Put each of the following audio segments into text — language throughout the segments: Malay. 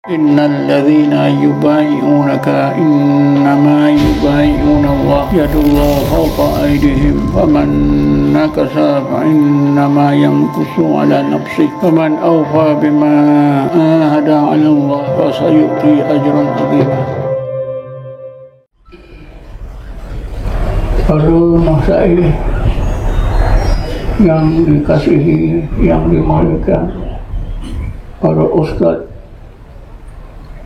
إن الذين يبايعونك إنما يبايعون الله يد الله فوق أيديهم فمن نكث فإنما ينكث على نفسه ومن أوفى بما عاهد على الله فسيؤتي أجرا عظيما. Para masyayikh yang dikasihi, yang dimuliakan, para ustaz,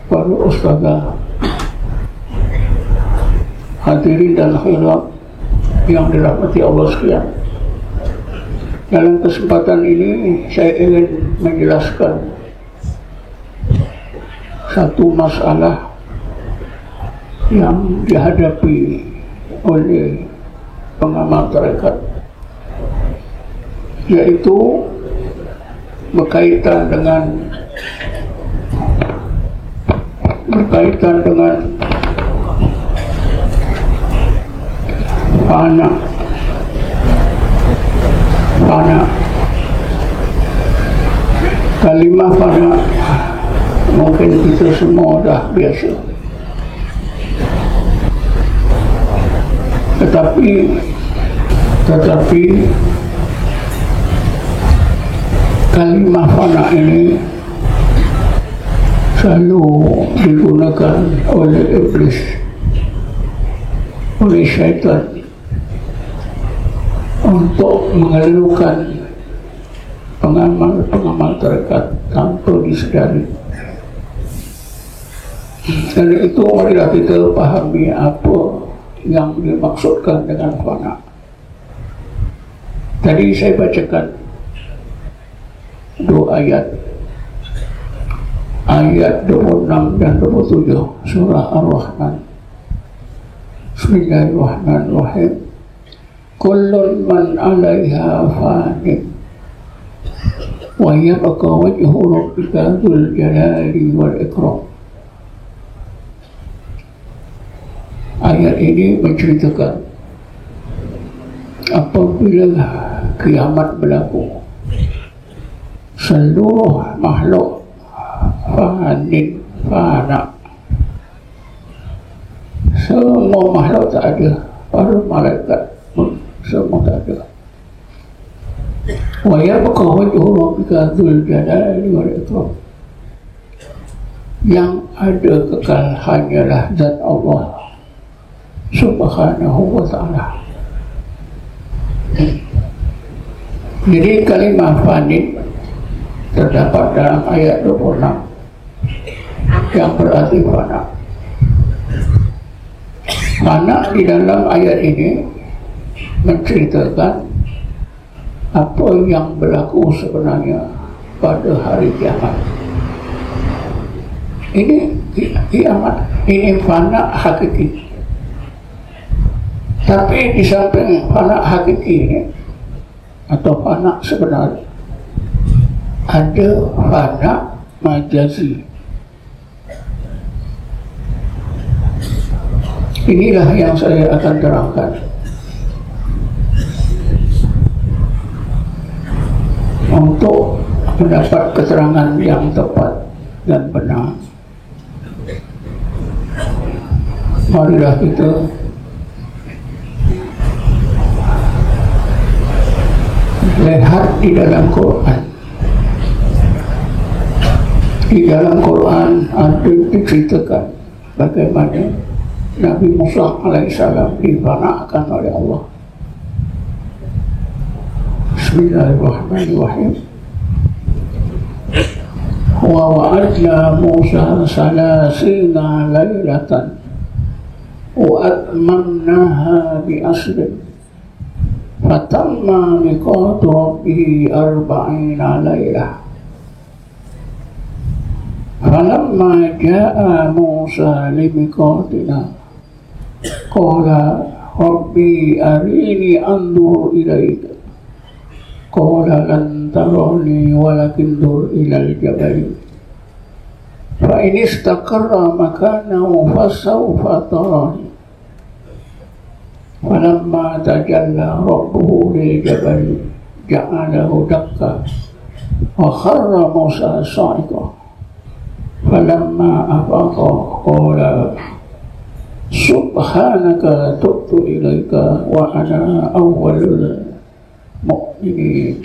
para ustazah, hadirin dan hadirat yang dirahmati Allah sekalian. Dalam kesempatan ini saya ingin menjelaskan satu masalah yang dihadapi oleh pengamal tarekat, yaitu berkaitan dengan fana. Kalimah fana mungkin kita semua dah biasa, tetapi kalimah fana ini selalu digunakan oleh iblis, oleh syaitan, untuk mengeluhkan pengamal tarekat tanpa disedari. Dan itu marilah kita pahami apa yang dimaksudkan dengan fana. Tadi saya bacakan dua ayat 26 dan 27 surah Ar-Rahman. Bismillahirrahmanirrahim. Kullun man 'alaiha fanin wa yabqa wajhu rabbika dzul jalali wal ikram. Ayat ini menceritakan apabila kiamat berlaku, seluruh makhluk fana, semua makhluk tak ada, para malaikat pun semua tak ada. Wa yabqa wajhu rabbika dzul jalali wal ikram. Yang ada kekal hanyalah zat Allah Subhanahu wa ta'ala. Jadi kalimah fani terdapat dalam ayat 26 yang berarti fana. Fana di dalam ayat ini menceritakan apa yang berlaku sebenarnya pada hari kiamat. Ini kiamat, ini fana hakiki. Tapi di samping fana hakiki ini atau fana sebenarnya, ada fana majazi. Inilah yang saya akan terangkan untuk mendapat keterangan yang tepat dan benar. Marilah kita lihat di dalam Quran. Di dalam Quran ada diceritakan bagaimana Nabi Musa alaihissalam difanakan oleh Allah. Bismillahirrahmanirrahim. Wa wa'adna Musa salasina laylatan wa atmamnaha bi asrin fatamma miqatu rabbih 40 laylah. Falamma jaa Musa limiqatina qala rabbi arini anzur ilayka qala lan tarani walakin zur ilal jabal fa in istaqarra makanahu fasawfa tarani. Falamma tajalla rabbuhu lil jabal ja'alahu dakka wa kharra Musa sa'iqa falamma afaqa qala subhanaka tubtu ilaika wa ana awwalul mu'minin.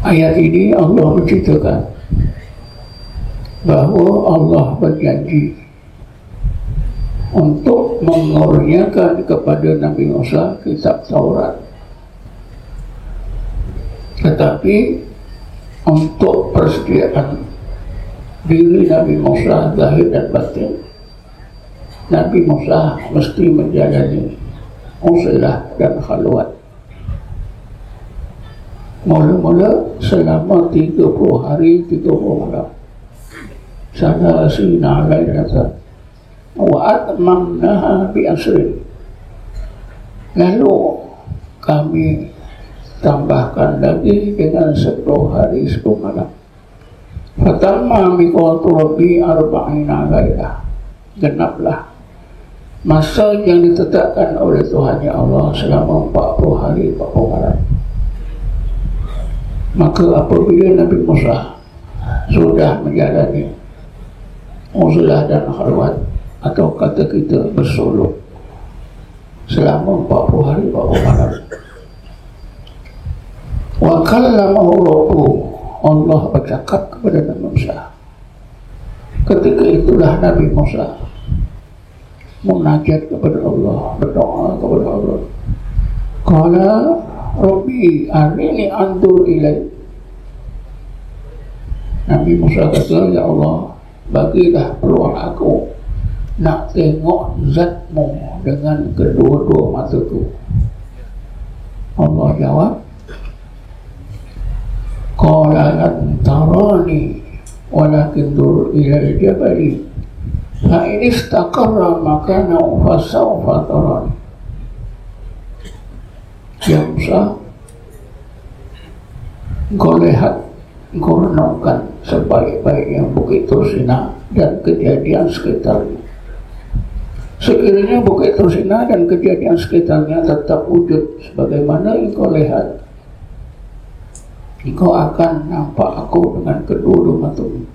Ayat ini Allah menceritakan bahawa Allah berjanji untuk mengurniakan kepada Nabi Musa kitab Taurat, tetapi untuk persediaan diri Nabi Musa zahir dan batin, Nabi Musa mesti menjalani usilah dan khalwat. Mula-mula selama 30 hari 30 malam, salasina lailatan wa atmamnaha bi asrin. Lalu kami tambahkan lagi dengan 10 hari 10 malam. Fatamma miqatu rabbi arba'ina lailah. Genaplah masa yang ditetapkan oleh Tuhan ya Allah selama 40 hari 40 malam. Maka apabila Nabi Musa sudah menjalani uzlah dan khalwat, atau kata kita bersuluk selama 40 hari 40 malam, wa kallamahu rabbuhu, Allah bercakap kepada Nabi Musa. Ketika itulah Nabi Musa munajat kepada Allah, berdoa kepada Allah. Qala Rabbi arini andur ilai. Nabi Musa kata, ya Allah, bagilah peluang aku nak tengok zatmu dengan kedua-dua mataku. Allah jawab, qala lan tarani walakin dur ilal jabali fa in istaqarra makanahu fasawfa tarani. Ya Musa, engkau lihat, engkau renungkan sebaik-baiknya Bukit Tursina dan kejadian sekitarnya. Sekiranya Bukit Tursina dan kejadian sekitarnya tetap wujud sebagaimana engkau lihat, engkau akan nampak aku dengan kedua-dua matamu.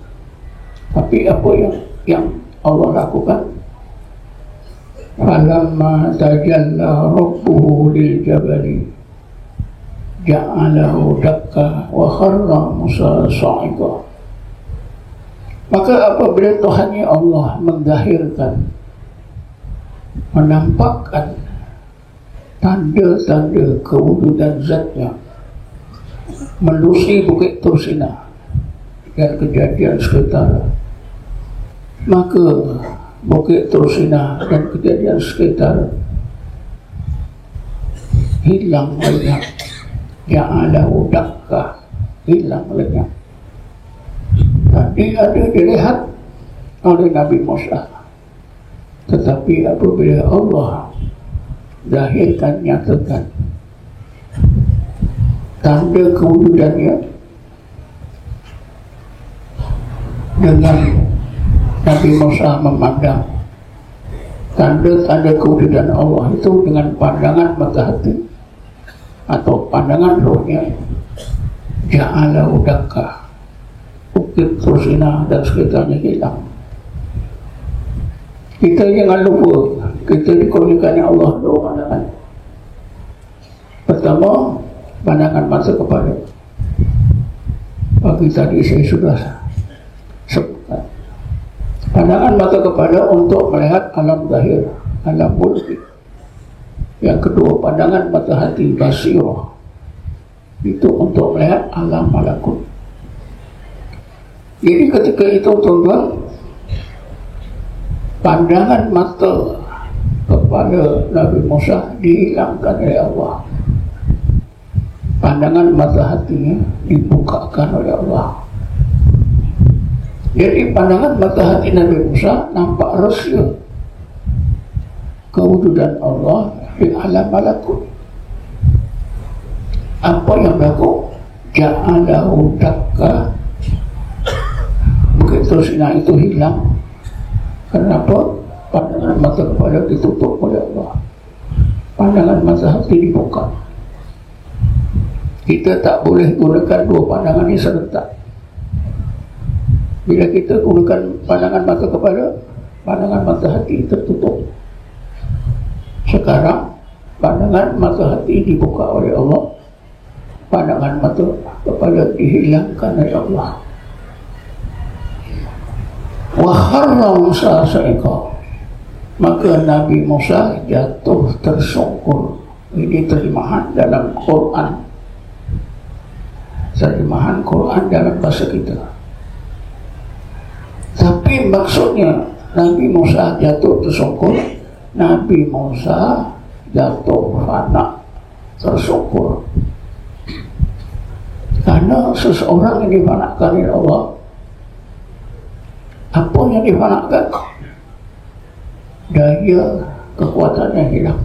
Tapi apa yang Allah lakukan? Falamma tajalla rabbuhu lil jabali ja'alahu dakka wa kharra Musa sa'iqa. Maka apabila Tuhannya Allah menzahirkan, menampakkan tanda-tanda kewujudan zatnya melusi Bukit Tursina dan kejadian sekitar, maka Bukit Tursina dan kejadian sekitar hilang lenyap. Ja'alahu dakka, hilang lenyap. Tadi ada dilihat oleh Nabi Musa, tetapi apabila Allah zahirkan, nyatakan tanda kewujudannya dengan Nabi Musa memandang tanda-tanda kewujudan Allah itu dengan pandangan mata hati atau pandangan rohnya, ja'alahu dakka, Bukit Tursina dan sekitarnya hilang. Kita jangan lupa, kita dikurniakan Allah dua pandangan. Pertama, pandangan mata kepala. Pagi tadi saya sudah sebutkan. Pandangan mata kepala untuk melihat alam zahir, alam mulki. Yang kedua, pandangan mata hati, basirah, itu untuk melihat alam malakut. Jadi ketika itu tuan-tuan, pandangan mata kepala Nabi Musa dihilangkan oleh Allah. Pandangan mata hatinya dibukakan oleh Allah. Jadi pandangan mata hati Nabi Musa nampak rahsia kewujudan Allah di alam malakut. Apa yang berlaku? Ja'alahu dakka, Bukit Tursina itu hilang. Kenapa? Pandangan mata kepala ditutup oleh Allah, pandangan mata hati dibuka. Kita tak boleh gunakan dua pandangan ini serentak. Bila kita gunakan pandangan mata kepala, pandangan mata hati tertutup. Sekarang pandangan mata hati dibuka oleh Allah, pandangan mata kepala dihilangkan oleh Allah. Wa kharra Musa sa'iqa, maka Nabi Musa jatuh tersungkur. Ini terjemahan dalam Quran, terjemahan Quran dalam bahasa kita. Tapi maksudnya Nabi Musa jatuh tersungkur, Nabi Musa jatuh fana tersungkur. Karena seseorang yang difanakan oleh Allah, apa yang difanakan? Daya kekuatannya hilang.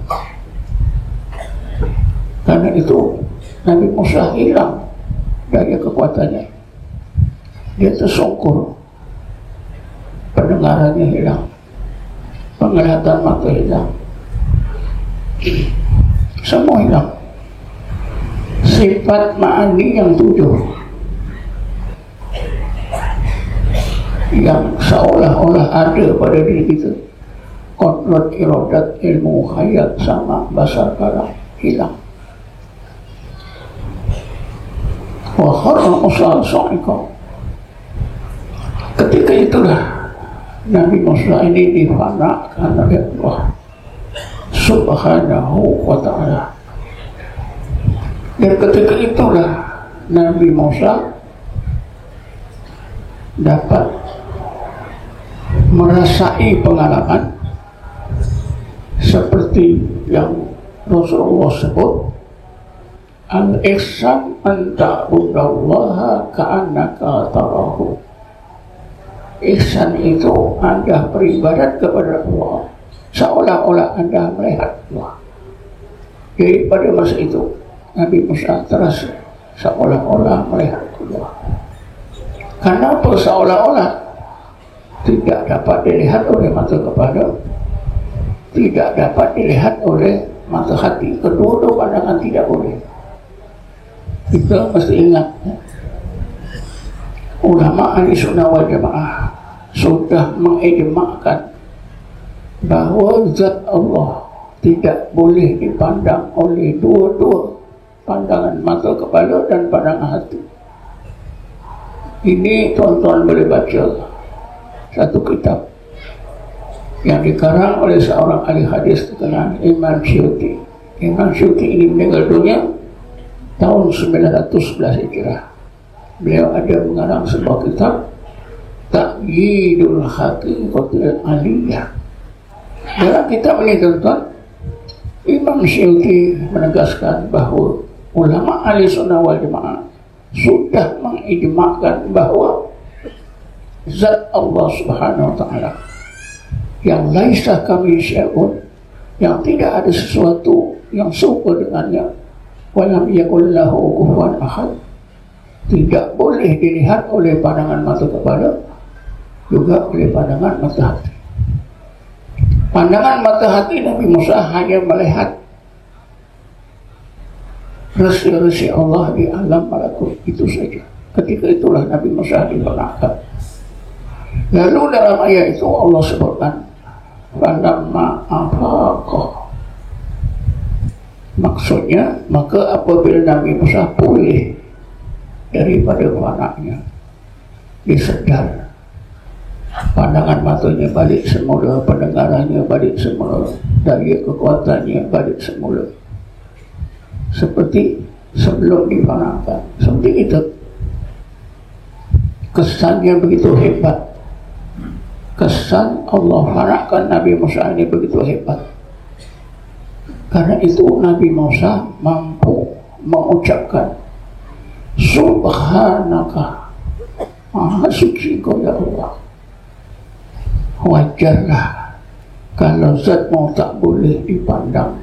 Karena itu Nabi Musa hilang daya kekuatannya. Dia tersungkur, pendengarannya hilang, penglihatan mata hilang, semua hilang. Sifat ma'ani yang 7 yang seolah-olah ada pada diri kita, kodrat, iradat, ilmu, khayal, sama, basar, kalam, hilang. Wa kharra Musa sa'iqa, ketika itulah Nabi Musa ini difanakan oleh Allah Subhanahu wa ta'ala. Dan ketika itulah Nabi Musa dapat merasai pengalaman seperti yang Rasulullah sebut, al-ihsan an ta'budallaha ka'annaka tarahu. Ihsan itu Anda beribadat kepada Allah seolah-olah Anda melihat Allah. Jadi pada masa itu Nabi Musa terasa seolah-olah melihat Allah. Kenapa seolah-olah? Tidak dapat dilihat oleh mata kepala, tidak dapat dilihat oleh mata hati. Kedua-dua pandangan tidak boleh. Kita mesti ingat, ulama ahli sunnah wal jamaah sudah mengijma'kan bahawa zat Allah tidak boleh dipandang oleh dua-dua pandangan mata kepala dan pandangan hati. Ini tuan-tuan boleh baca satu kitab yang dikarang oleh seorang ahli hadis terkenal, Imam Syuuti. Imam Syuuti ini meninggal dunia tahun 911 Hijrah. Beliau ada mengarang sebuah kitab Ta'yidul Haqiqatul Aliyah. Dalam kitab ini tuan-tuan, Imam Syuuti menegaskan bahawa ulama ahli sunnah wal jamaah sudah mengijma'kan bahawa zat Allah Subhanahu wa ta'ala yang laisa kami syai'un, yang tidak ada sesuatu yang serupa dengannya, wa lam yakul lahu kufuwan ahad, tidak boleh dilihat oleh pandangan mata kepala, juga oleh pandangan mata hati. Pandangan mata hati Nabi Musa hanya melihat rasi-rasi Allah di alam malakut, itu saja. Ketika itulah Nabi Musa difanakan. Lalu dalam ayat itu Allah sebutkan falamma afaqa, maksudnya maka apabila Nabi Musa pulih daripada fananya, disedar, pandangan matanya balik semula, pendengarannya balik semula, daya kekuatannya balik semula, seperti sebelum difanakan. Seperti itu. Kesannya begitu hebat. Kesan Allah fanakan Nabi Musa ini begitu hebat. Karena itu Nabi Musa mampu mengucapkan Subhanaka, Maha suci Kau ya Allah. Wajarlah kalau zatmu tak boleh dipandang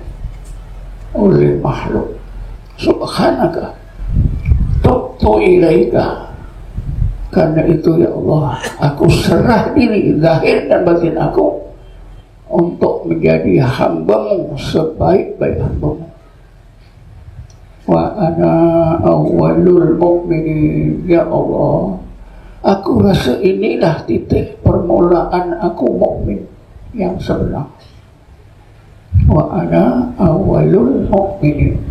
oleh makhluk. Subhanaka tubtu ilaika, karena itu ya Allah, aku serah diri zahir dan batin aku untuk menjadi hamba-Mu sebaik-baik hamba-Mu. Wa ana awwalul mu'minin, ya Allah, Aku rasa inilah titik permulaan aku mukmin yang sebenar. Wa ana awwalul mu'minin.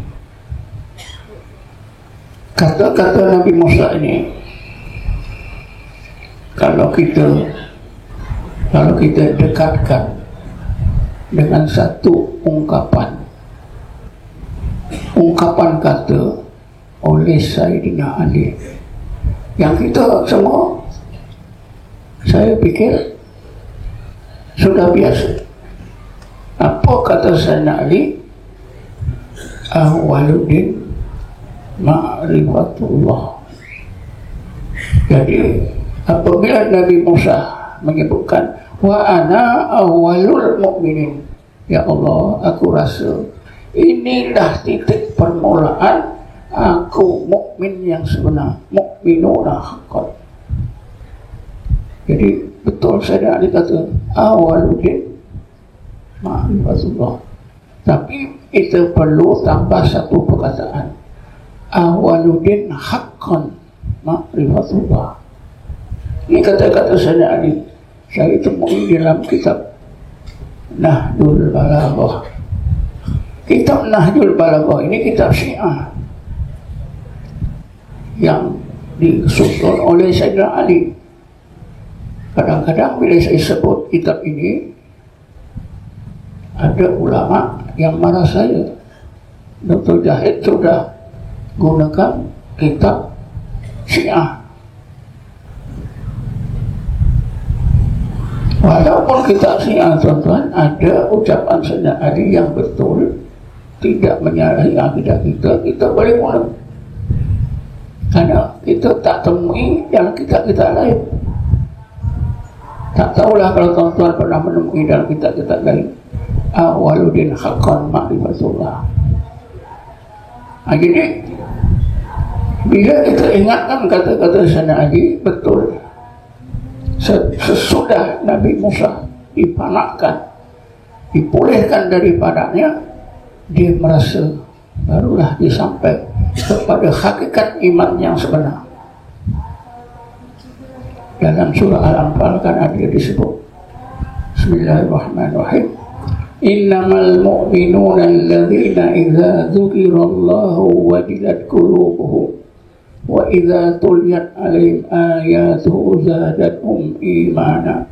Kata-kata Nabi Musa ini, kalau kita dekatkan dengan satu ungkapan kata oleh Sayyidina Ali, yang kita semua, saya pikir sudah biasa. Apa kata Sayyidina Ali? Ahwaluddin ma'rifatullah. Jadi apabila Nabi Musa menyebutkan wa ana awwalul mu'minin, ya Allah, aku rasa inilah titik permulaan aku mukmin yang sebenar, mukminuna haqqan. Jadi betul saya ada kata awwaluddin ma'rifatullah, tapi itu perlu tambah satu perkataan, awwaluddin haqqan ma'rifatullah. Ini kata-kata saya Ali, saya temui dalam kitab Nahjul Balaghah. Kitab Nahjul Balaghah ini kitab Syiah yang disusun oleh Sayyidina Ali. Kadang-kadang bila saya sebut kitab ini, ada ulama yang marah saya. Dr. Jahid sudah gunakan kitab Syiah. Walaupun kitab Syiah, tuan-tuan, ada ucapan Sayyidina Ali yang betul, tidak menyalahi akidah kita, kita boleh mula. Karena kita tak temui dalam kitab-kitab lain. Tak tahulah kalau tuan-tuan pernah menemui dalam kitab-kitab lain. Awwaluddin haqqan ma'rifatullah. Jadi bila kita ingatkan kata-kata Sayyidina Ali, betul, sesudah Nabi Musa dipanakkan, dipulihkan daripadanya, dia merasa barulah dia sampai kepada hakikat iman yang sebenar. Dalam surah Al-Anfal kan ada disebut, Bismillahirrahmanirrahim, innamal mu'minuna alladhina idza dzukirallahu wajilat qulubuhum wa idza tuliyat 'alaihim ayatuhu zadatuhum imana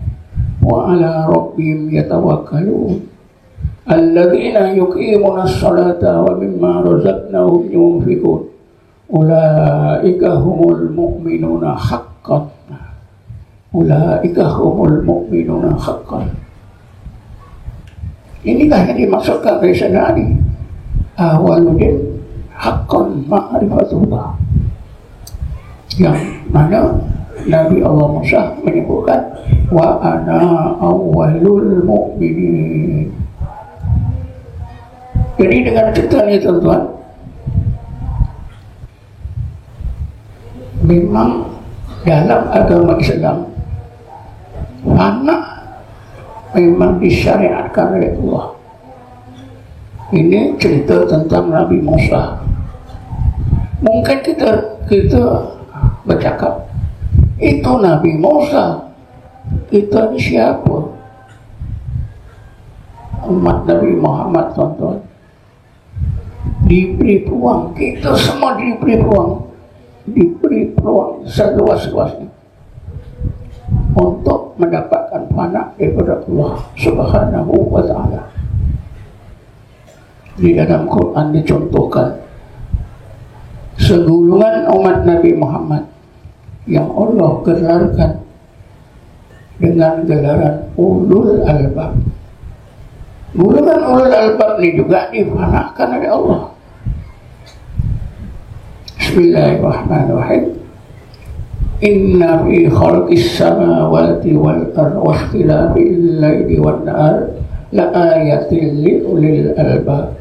wa 'ala rabbihim yatawakkalun alladzina yuqimuna as-salata wa mimma razaqnahum yunfiqun ulaika humul mu'minuna haqqan, ulaika humul mu'minuna haqqan. Inilah yang dimaksudkan oleh Sayyidina Ali, awwaluddin haqqan ma'rifatullah, yang mana Nabi Allah Musa menyebutkan wa ana awwalul mu'minin. Jadi dengan cerita ini, tuan-tuan, memang dalam agama Islam anak memang disyariatkan oleh Allah. Ini cerita tentang Nabi Musa. Mungkin kita bercakap, itu Nabi Musa, kita ni siapa? Umat Nabi Muhammad, tuan-tuan, diberi peluang, kita semua diberi peluang seluas-luasnya untuk mendapatkan panah daripada Allah Subhanahu wa ta'ala. Di dalam Quran dicontohkan segulungan umat Nabi Muhammad yang Allah gelarkan dengan gelaran ulul albab. Gulungan ulul albab ini juga dipanahkan oleh Allah. Bismillahirrahmanirrahim. Inna fi khalqis samawati wal ardi wa ikhtilafil laili wan nahar la ayatin li ulil albab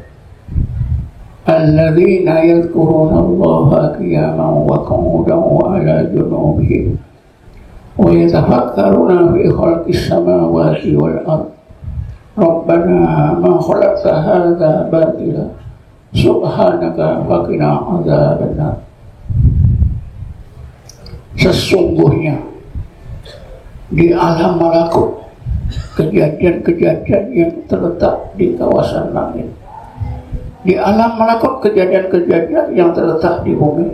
alladzina yadhkuruna Allaha qiyaman wa qu'udan wa 'ala junubihim wa yatafakkaruna fi khalqis samawati wal ardi rabbana ma khalaqta hadza batila subhanaka faqina adzabannar. Sesungguhnya di alam malakut, kejadian-kejadian yang terletak di kawasan langit. Di alam malakut, kejadian-kejadian yang terletak di bumi.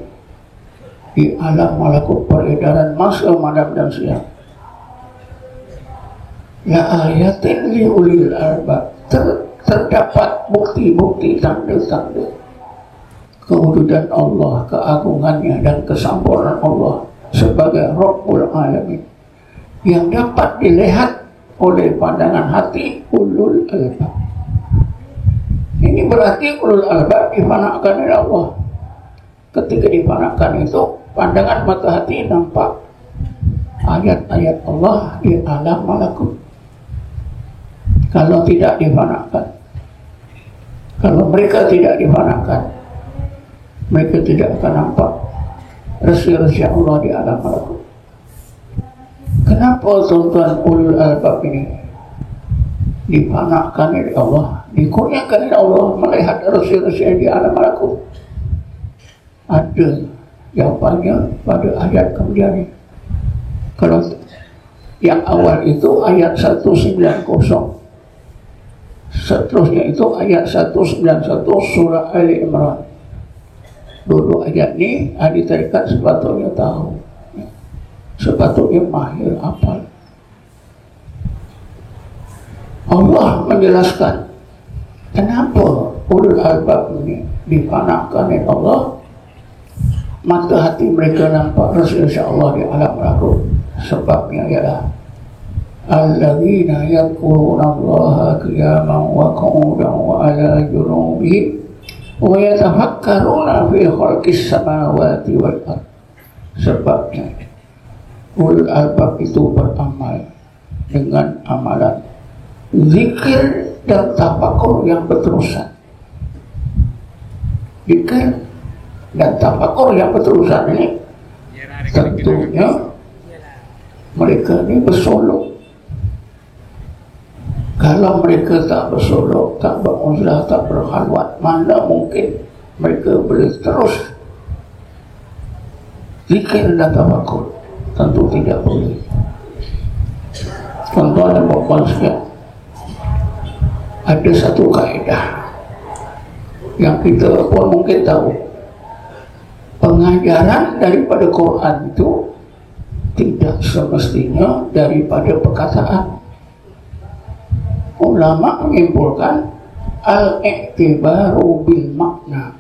Di alam malakut, peredaran masa, malam dan siang. La ayatin li ulil albab, terdapat bukti-bukti, tanda-tanda kewujudan Allah, keagungannya dan kesempurnaan Allah sebagai Rabbul Alamin, yang dapat dilihat oleh pandangan hati ulul albab. Ini berarti ulul albab difanakan oleh Allah. Ketika difanakan itu, pandangan mata hati nampak ayat-ayat Allah di alam malakut. Kalau tidak difanakan, kalau mereka tidak difanakan, mereka tidak akan nampak resi-resi Allah di alam malakut. Kenapa tuan-tuan ulul albab ini difanakan oleh Allah, dikurniakan oleh Allah melihat resi-resi di alam malakut? Ada jawabannya pada ayat kemudian ini. Kalau yang awal itu ayat 190, seterusnya itu ayat 191 surah Ali Imran. Dua ayat ini ahli tarekat sepatutnya tahu, sepatutnya mahir hafal. Allah menjelaskan kenapa ulul albab ini difanakan oleh Allah. Mata hati mereka nampak Rasulullah Allah di alam malakut. Sebabnya ialah alladzina yadhkuruna Allaha qiyaman wa qu'udan wa ala junubihim wa yatafakkaruna fi khalqis samawati wal ardh. Sebabnya ulul albab itu beramal dengan amalan zikir dan tafakur yang berterusan. Zikir dan tafakur yang berterusan ini tentunya mereka ini bersolok. Kalau mereka tak bersolok, tak beruzlah, tak berkhalwat, mana mungkin mereka boleh terus zikir dan tafakur? Tentu tidak boleh. Tuan-tuan dan puan sekalian, ada satu kaedah yang kita pun mungkin tahu. Pengajaran daripada Quran itu tidak semestinya daripada perkataan. Ulama menyimpulkan al-i'tibaru bil makna.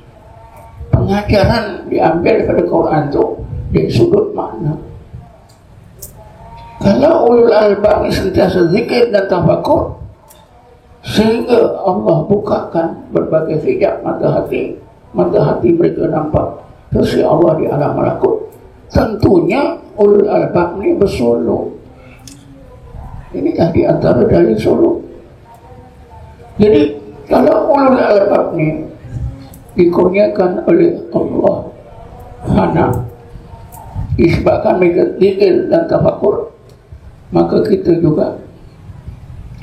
Pengajaran diambil daripada Quran itu dari sudut makna. Kalau ulul albab sentiasa zikir dan tafakur, sehingga Allah bukakan berbagai hijab mata hati mereka nampak kasih Allah di alam malakut. Tentunya ulul albab ini bersolok. Ini di antara dalil solok. Jadi kalau ulul albab ini dikurniakan oleh Allah anak, disebabkan mereka zikir dan tafakur, maka kita juga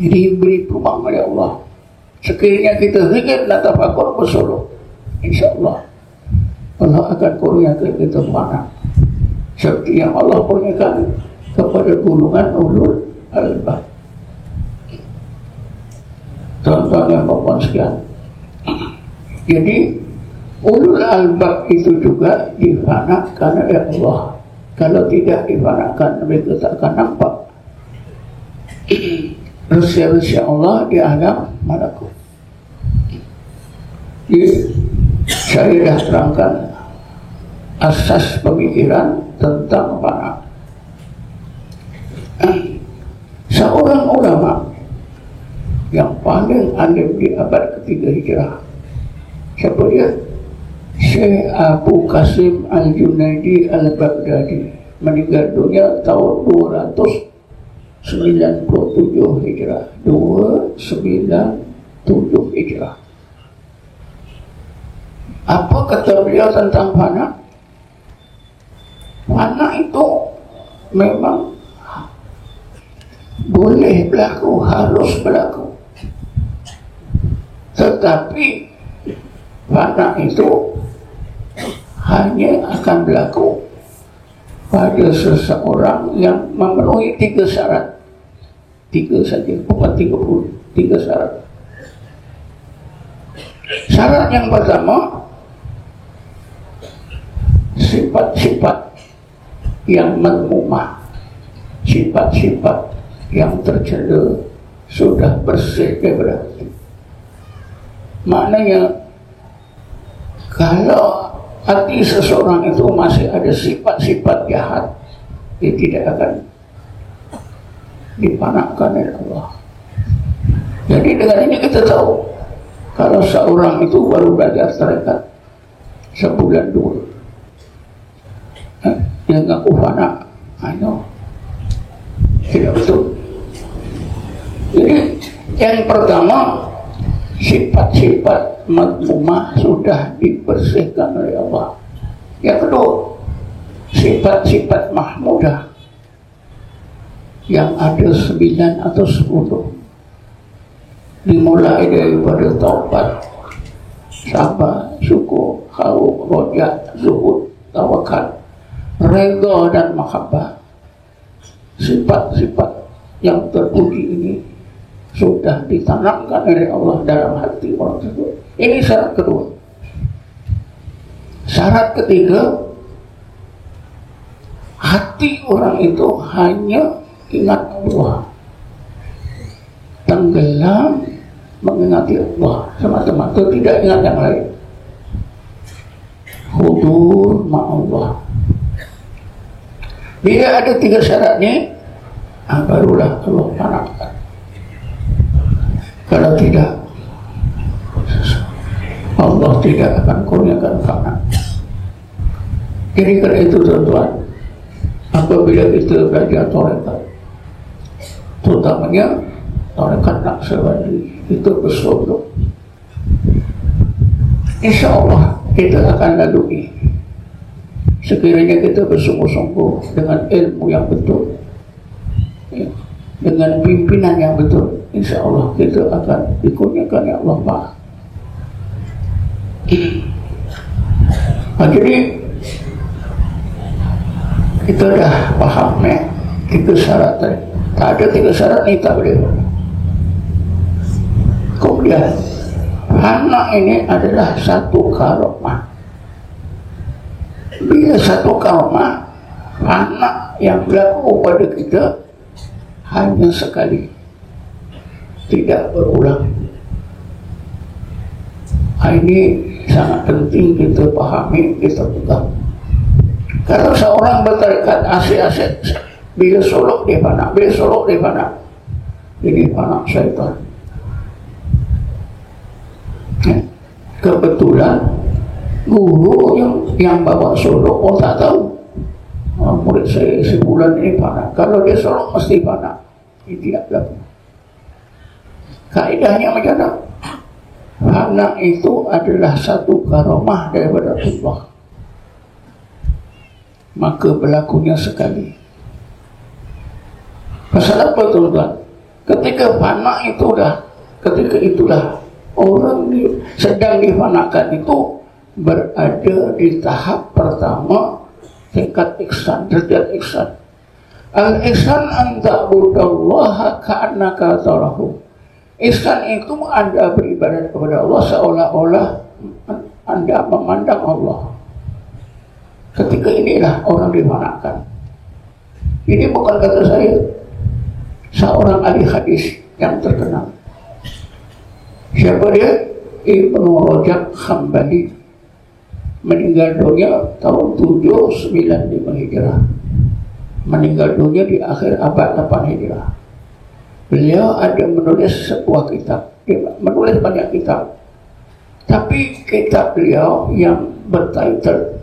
diberi peluang oleh Allah. Sekiranya kita zikir dan tafakur bersolok, insya-Allah Allah akan kurniakan kita mana seperti yang Allah kurniakan kepada golongan ulul albab. Tuan-tuan yang puan sekalian, jadi ulul albab itu juga difanakan oleh Allah. Kalau tidak difanakan, mereka tak akan nampak resi-resi Allah di alam malakut. Jadi saya dah terangkan asas pemikiran tentang fana. Seorang ulama yang paling alim di abad ketiga Hijrah, siapa dia? Syekh Abu Qasim Al-Junaidi Al-Baghdadi, meninggal dunia tahun 297 Hijrah. 297 Hijrah. Apa kata beliau tentang fana? Fana itu memang boleh berlaku, harus berlaku. Tetapi fana itu hanya akan berlaku pada seseorang yang memenuhi 3 syarat. 3 saja, bukan 30, 3 syarat. Syarat yang pertama, sifat-sifat yang menumah, sifat-sifat yang tercela sudah bersih daripada hati. Maknanya, kalau hati seseorang itu masih ada sifat-sifat jahat, dia tidak akan dipanakkan oleh Allah. Jadi dengan ini kita tahu, kalau seorang itu baru belajar tarekat sebulan 2, dia ngaku fana, tidak betul. Jadi yang pertama, sifat-sifat madmumah sudah dibersihkan oleh Allah. Yang kedua, sifat-sifat mahmudah yang ada 9 atau 10, dimulai daripada taubat, sabar, syukur, khauf, roja, zuhud, tawakal, redha dan mahabbah. Sifat-sifat yang terpuji ini sudah ditanamkan oleh Allah dalam hati orang tersebut. Ini syarat kedua. Syarat ketiga, hati orang itu hanya ingat Allah, tenggelam mengingati Allah semata-mata, tidak ingat yang lain. Hudur ma'allah. Bila ada 3 syarat ini, barulah Allah panakkan. Kalau tidak, Allah tidak akan kurniakan fana. Jadi karena itu tuan-tuan, apabila kita belajar tarekat, terutamanya tarekat Naqsyabandi, itu bersolok, insya Allah kita akan lalui. Sekiranya kita bersungguh-sungguh dengan ilmu yang betul, dengan pimpinan yang betul, insya Allah kita akan dikurniakan ya Allah Pak. Jadi kita dah paham 3 syarat tadi. Tak ada 3 syarat ni tak boleh. Kemudian anak ini adalah satu karomah. Bila satu karomah, anak yang berlaku pada kita hanya sekali, tidak berulang. Ini sangat penting kita pahami, kita pegang. Kalau seorang bertarekat asyik-asyik, bila solok dia panak, bila solok dia panak, ini panak syaitan. Kebetulan guru yang bawa solok pun tak tahu. Murid saya sebulan ini panak. Kalau dia solok mesti panak. Ini tidak berlaku. Kaedahnya macam mana? Anak itu adalah satu karomah daripada Allah. Maka berlakunya sekali. Pasal apa tuan-tuan? Ketika panak itu ketika itulah orang sedang dipanakkan itu berada di tahap pertama, tingkat ihsan, derajat ihsan. Al-ihsan an ta'budallaha ka'annaka tarahu. Ihsan itu Anda beribadat kepada Allah seolah-olah Anda memandang Allah. Ketika inilah orang dipanakkan. Ini bukan kata saya, seorang ahli hadis yang terkenal. Siapa dia? Ibnu Rajab Hambali, meninggal dunia tahun 795 Hijrah. Meninggal dunia di akhir abad 8 Hijrah. Beliau ada menulis sebuah kitab, menulis banyak kitab. Tapi kitab beliau yang bertitel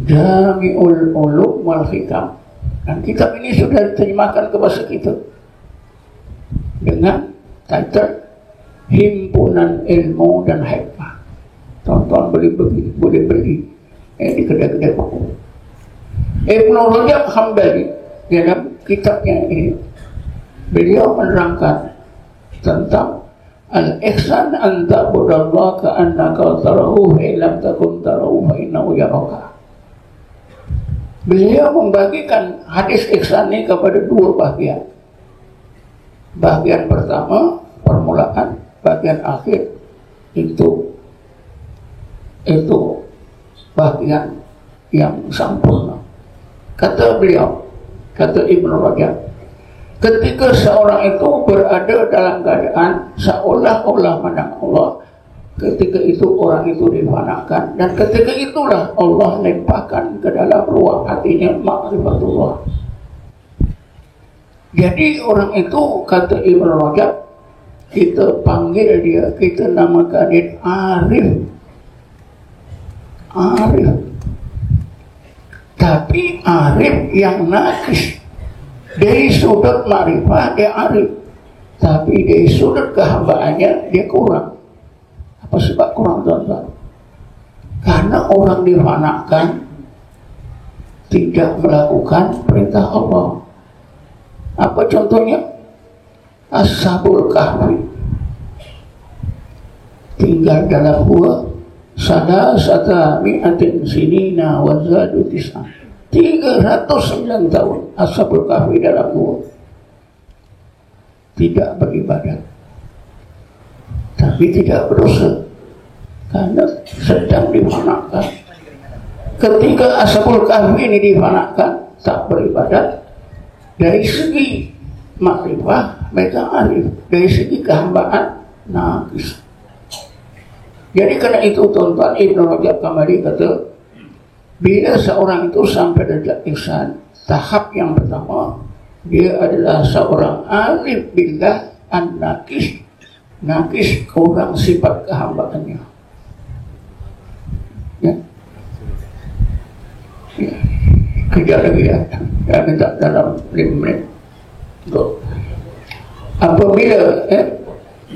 Jami'ul Ulum wal Hikam, dan kitab ini sudah diterjemahkan ke bahasa kita dengan titel Himpunan Ilmu dan Hikmah. Tuan-tuan boleh beli di kedai-kedai buku. Ibnu Rajab Hambali dalam kitabnya ini, beliau menerangkan tentang al-ihsan an ta'budallaha ka'annaka tarahu fa in lam takun tarahu fa innahu yaraka. Beliau membagikan hadis ihsan ini kepada dua bagian. Bagian pertama permulaan, bagian akhir itu bagian yang sempurna. Kata beliau, kata Ibnu Rajab, ketika seorang itu berada dalam keadaan seolah-olah menang Allah, ketika itu orang itu difanakan, dan ketika itulah Allah limpahkan ke dalam ruang hatinya ma'rifatullah. Jadi orang itu, kata Ibnu Rajab, kita panggil dia, kita namakan dia arif. Arif. Tapi arif yang nakis. Dari sudut ma'rifah dia arif, tapi dari sudut kehambaannya dia kurang. Apa sebab kurang, tuan-tuan? Karena orang difanakan tidak melakukan perintah Allah. Apa contohnya? Ashabul Kahfi tinggal dalam gua salasata mi'atin sinina wa zadu tis'ah, 309 tahun Ashabul Kahfi dalam gua, tidak beribadat tapi tidak berdosa karena sedang difanakan. Ketika Ashabul Kahfi ini difanakan, tak beribadat, dari segi makrifah mereka arif, dari segi kehambaan nakis. Jadi karena itu, tuan-tuan, Ibnu Rajab kembali kata, bila seorang itu sampai derajat ihsan, tahap yang pertama dia adalah seorang arif billah an-nakis. Nakis kurang sifat kehambaannya. Ya. Ya. Kejar lagi ya. Ya, minta dalam 5 menit.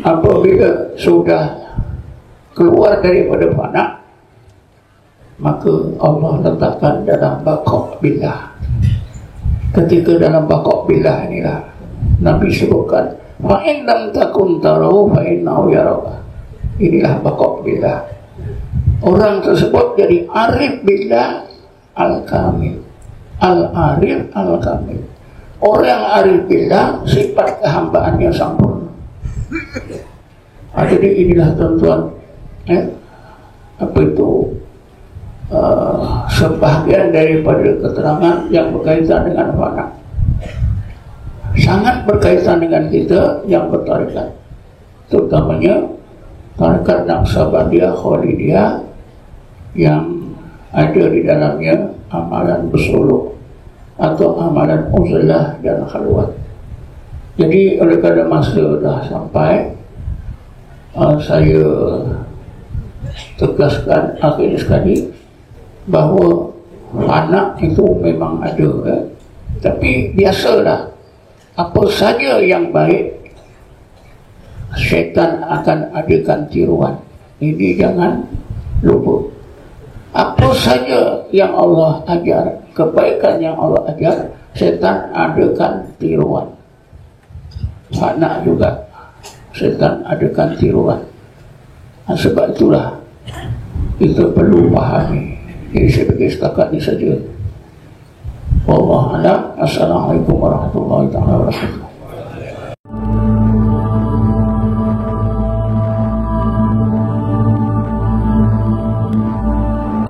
Apabila sudah keluar daripada fana, maka Allah letakkan dalam baqaq billah. Ketika dalam baqaq billah inilah Nabi sebutkan, fa in lam takun tarahu fa innahu yaraka. Inilah baqaq billah. Orang tersebut jadi arif billah al-kamil, al-arif al-kamil. Orang arif billah sifat kehambaannya sempurna. Jadi inilah, tuan-tuan, apa itu sebahagian daripada keterangan yang berkaitan dengan fana. Sangat berkaitan dengan kita yang bertarekat, terutamanya tarekat Naqsabandiyah Khalidiyah yang ada di dalamnya amalan bersuluk atau amalan uzlah dan khalwat. Jadi oleh kerana masa dah sampai, saya tegaskan akhir sekali bahawa anak itu memang ada, tapi biasalah, apa saja yang baik syaitan akan adakan tiruan. Ini jangan lupa. Apa saja yang Allah ajar, kebaikan yang Allah ajar, syaitan adakan tiruan. Anak juga syaitan adakan tiruan. Sebab itulah kita perlu pahami. Jadi saya bagi setakat ini saja. Wallahu a'lam. Assalamualaikum warahmatullahi wabarakatuh.